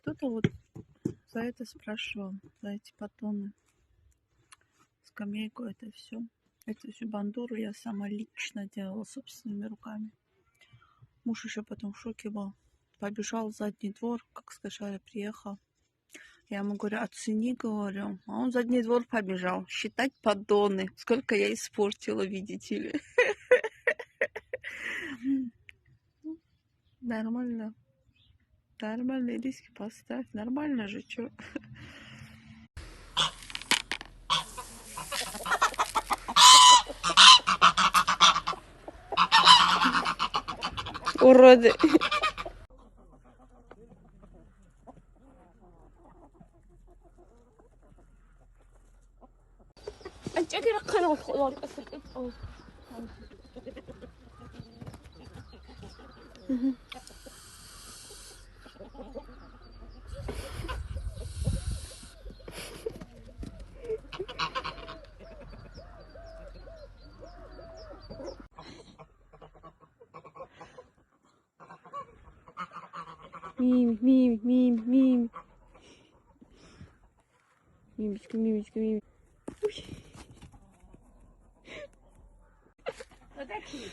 Кто-то вот за это спрашивал, за эти батоны, скамейку, это все. Эту всю бандуру я сама лично делала собственными руками. Муж еще потом в шоке был. Побежал в задний двор, как сказали, приехал. Я ему говорю, оцени, говорю. А он в задний двор побежал. Считать поддоны. Сколько я испортила, видите ли. Нормально. Нормальные диски поставь. Нормально же, чё? Уроды. Мимик, мимик, мимик, мимик. Мимичка, мимичка, мимик. Вот такие.